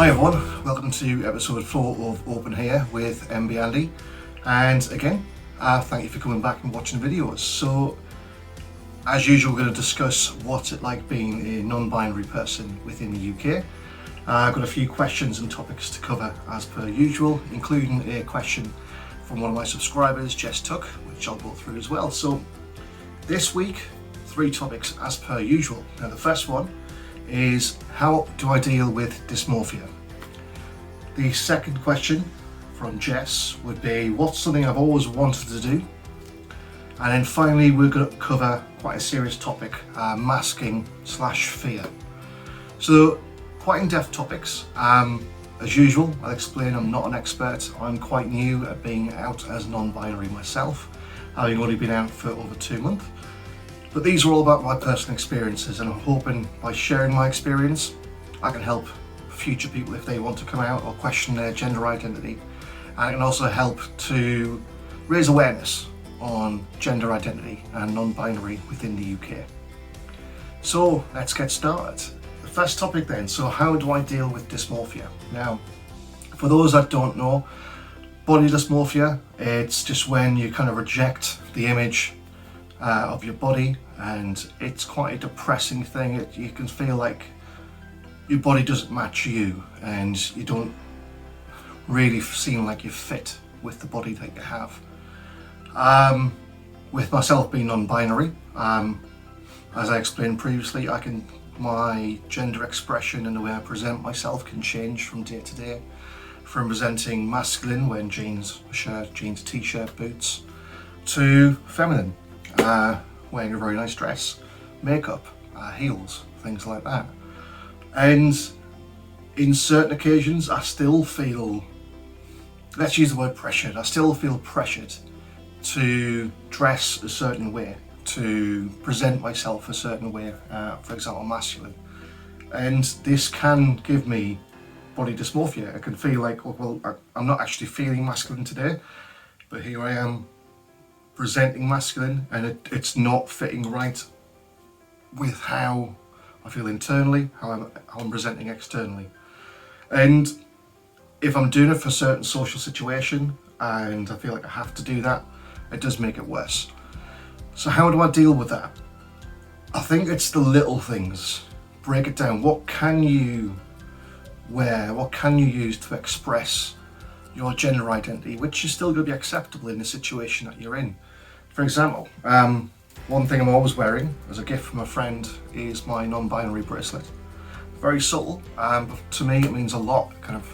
Hi everyone, welcome to episode 4 of Open Here with Enby Andy, and again, thank you for coming back and watching the videos. So, as usual, we're going to discuss what's it like being a non-binary person within the UK. I've got a few questions and topics to cover as per usual, including a question from one of my subscribers, Jess Tuck, which I'll go through as well. So, this week, 3 topics as per usual. Now the first one is, how do I deal with dysmorphia? The second question from Jess would be, what's something I've always wanted to do? And then finally, we're going to cover quite a serious topic, masking / fear. So quite in-depth topics. As usual, I'll explain I'm not an expert. I'm quite new at being out as non-binary myself, having only been out for over 2 months. But these are all about my personal experiences, and I'm hoping by sharing my experience, I can help future people if they want to come out or question their gender identity. And I can also help to raise awareness on gender identity and non-binary within the UK. So let's get started. The first topic then, so how do I deal with dysmorphia? Now, for those that don't know, body dysmorphia, it's just when you kind of reject the image of your body, and it's quite a depressing thing. You can feel like your body doesn't match you and you don't really seem like you fit with the body that you have. With myself being non-binary, as I explained previously, my gender expression and the way I present myself can change from day to day, from presenting masculine, wearing jeans, shirt, jeans, t-shirt, boots, to feminine, wearing a very nice dress, makeup, heels, things like that. And in certain occasions, I still feel, let's use the word pressured, I still feel pressured to dress a certain way, to present myself a certain way, for example, masculine. And this can give me body dysmorphia. I can feel like, well, I'm not actually feeling masculine today, but here I am presenting masculine, and it's not fitting right with how I feel internally, how I'm presenting externally. And if I'm doing it for a certain social situation and I feel like I have to do that, it does make it worse. So how do I deal with that? I think it's the little things. Break it down. What can you wear? What can you use to express your gender identity, which is still going to be acceptable in the situation that you're in? For example, one thing I'm always wearing as a gift from a friend is my non-binary bracelet. Very subtle, but to me it means a lot.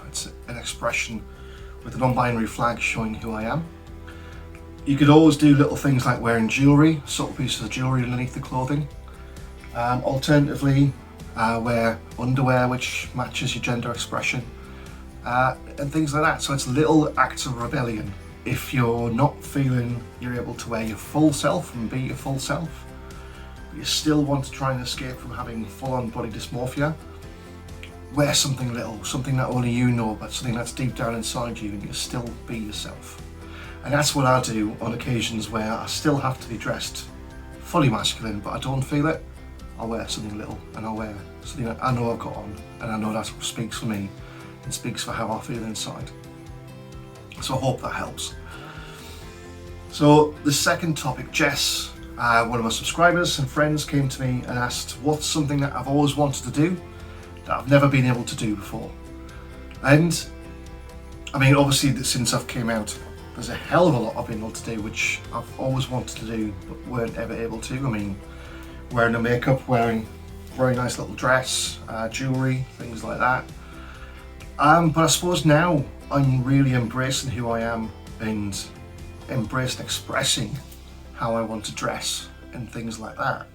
It's an expression with the non-binary flag showing who I am. You could always do little things like wearing jewellery, subtle pieces of jewellery underneath the clothing. Alternatively, wear underwear which matches your gender expression, and things like that. So it's little acts of rebellion. If you're not feeling you're able to wear your full self and be your full self, but you still want to try and escape from having full-on body dysmorphia, wear something little, something that only you know, but something that's deep down inside you, and you still be yourself. And that's what I do on occasions where I still have to be dressed fully masculine, but I don't feel it. I'll wear something little, and I'll wear something that I know I've got on, and I know that speaks for me and speaks for how I feel inside. So I hope that helps. So the second topic, Jess, one of my subscribers and friends, came to me and asked, what's something that I've always wanted to do that I've never been able to do before? And I mean, obviously since I've came out, there's a hell of a lot I've been able to do which I've always wanted to do but weren't ever able to. I mean, wearing the makeup, wearing a very nice little dress, jewellery, things like that. But I suppose now I'm really embracing who I am and embracing expressing how I want to dress and things like that.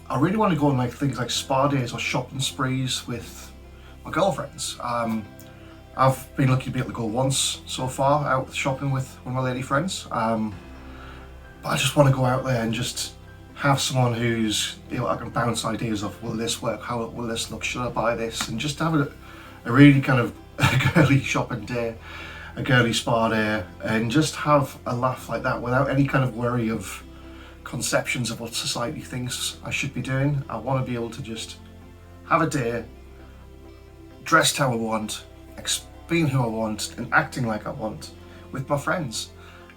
I really want to go on like things like spa days or shopping sprees with my girlfriends. I've been lucky to be able to go once so far out shopping with one of my lady friends. But I just want to go out there and just have someone who's, I can bounce ideas of, will this work? How will this look? Should I buy this? And just have a really kind of girly shopping day, a girly spa day, and just have a laugh like that without any kind of worry of conceptions of what society thinks I should be doing. I want to be able to just have a day dressed how I want, being who I want, and acting like I want with my friends.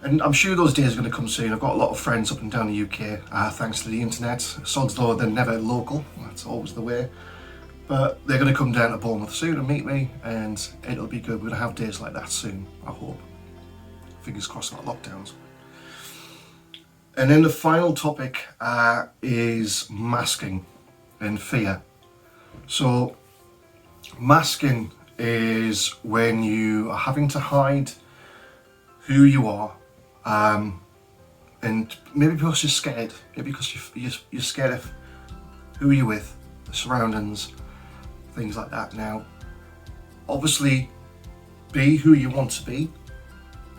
And I'm sure those days are going to come soon. I've got a lot of friends up and down the UK, thanks to the internet. Sod's law, they're never local, that's always the way. But they're going to come down to Bournemouth soon and meet me, and it'll be good. We're going to have days like that soon, I hope. Fingers crossed about lockdowns. And then the final topic is masking and fear. So masking is when you are having to hide who you are, and maybe because you're scared, maybe because you're scared of who you're with, the surroundings, things like that. Now, obviously, be who you want to be,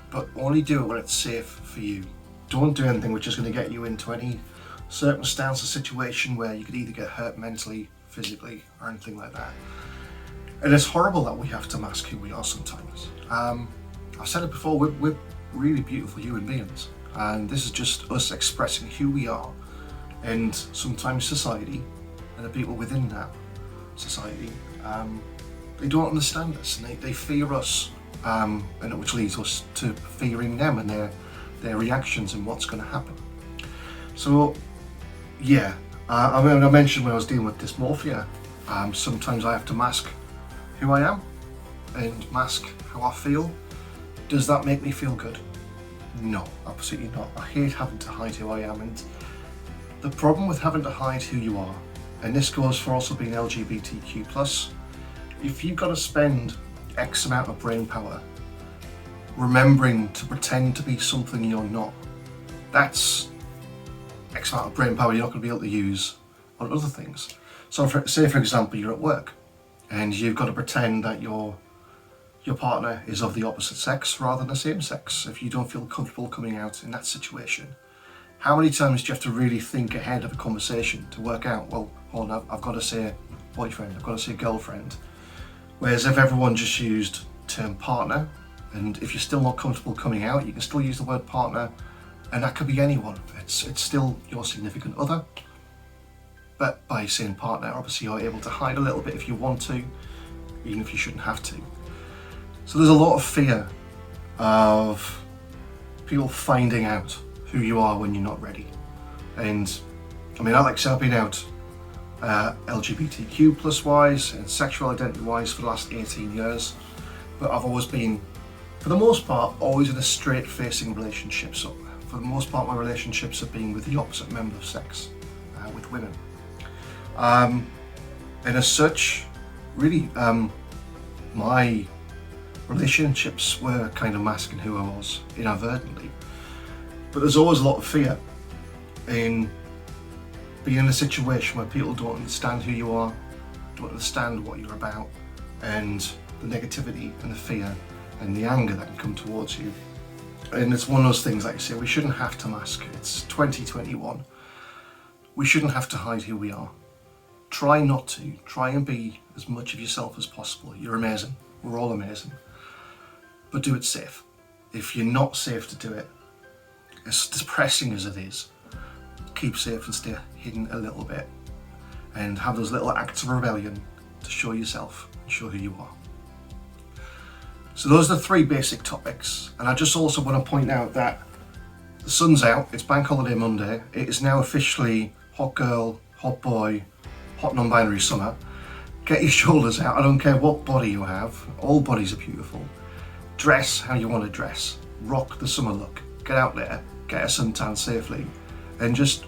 but only do it when it's safe for you. Don't do anything which is going to get you into any circumstance or situation where you could either get hurt mentally, physically, or anything like that. And it's horrible that we have to mask who we are sometimes. I've said it before, we're really beautiful human beings, and this is just us expressing who we are. And sometimes society and the people within that society, they don't understand us, and they fear us, and which leads us to fearing them and their reactions and what's going to happen. So yeah, I mentioned when I was dealing with dysmorphia, sometimes I have to mask who I am and mask how I feel. Does that make me feel good? No, absolutely not. I hate having to hide who I am, and the problem with having to hide who you are, and this goes for also being LGBTQ+, if you've got to spend X amount of brain power remembering to pretend to be something you're not, that's X amount of brain power you're not going to be able to use on other things. So say for example you're at work and you've got to pretend that your partner is of the opposite sex rather than the same sex. If you don't feel comfortable coming out in that situation, how many times do you have to really think ahead of a conversation to work out, well, hold on, I've got to say boyfriend, I've got to say girlfriend. Whereas if everyone just used term partner, and if you're still not comfortable coming out, you can still use the word partner, and that could be anyone. It's still your significant other. But by saying partner, obviously you're able to hide a little bit if you want to, even if you shouldn't have to. So there's a lot of fear of people finding out who you are when you're not ready. And I mean, like I said, I've been out LGBTQ+ wise and sexual identity wise for the last 18 years, but I've always been, for the most part, always in a straight facing relationship. So for the most part, my relationships have been with the opposite member of sex, with women. And as such, really, my relationships were kind of masking who I was inadvertently. But there's always a lot of fear in being in a situation where people don't understand who you are, don't understand what you're about, and the negativity and the fear and the anger that can come towards you. And it's one of those things, like I say, we shouldn't have to mask. It's 2021. We shouldn't have to hide who we are. Try not to. Try and be as much of yourself as possible. You're amazing. We're all amazing. But do it safe. If you're not safe to do it, as depressing as it is, keep safe and stay hidden a little bit, and have those little acts of rebellion to show yourself and show who you are. So those are the three basic topics, and I just also want to point out that the sun's out, it's Bank Holiday Monday, it is now officially hot girl, hot boy, hot non-binary summer. Get your shoulders out, I don't care what body you have, all bodies are beautiful. Dress how you want to dress, rock the summer look, get out there, get a suntan safely, and just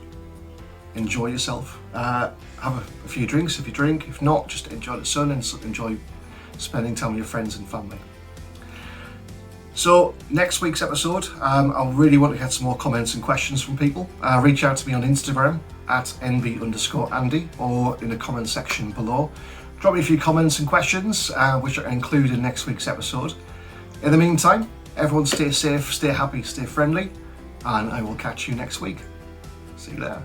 enjoy yourself. Have a few drinks if you drink, if not, just enjoy the sun and enjoy spending time with your friends and family. So next week's episode, I really want to get some more comments and questions from people. Reach out to me on Instagram at Enby_Andy, or in the comment section below. Drop me a few comments and questions, which are included in next week's episode. In the meantime, everyone stay safe, stay happy, stay friendly, and I will catch you next week. See you later.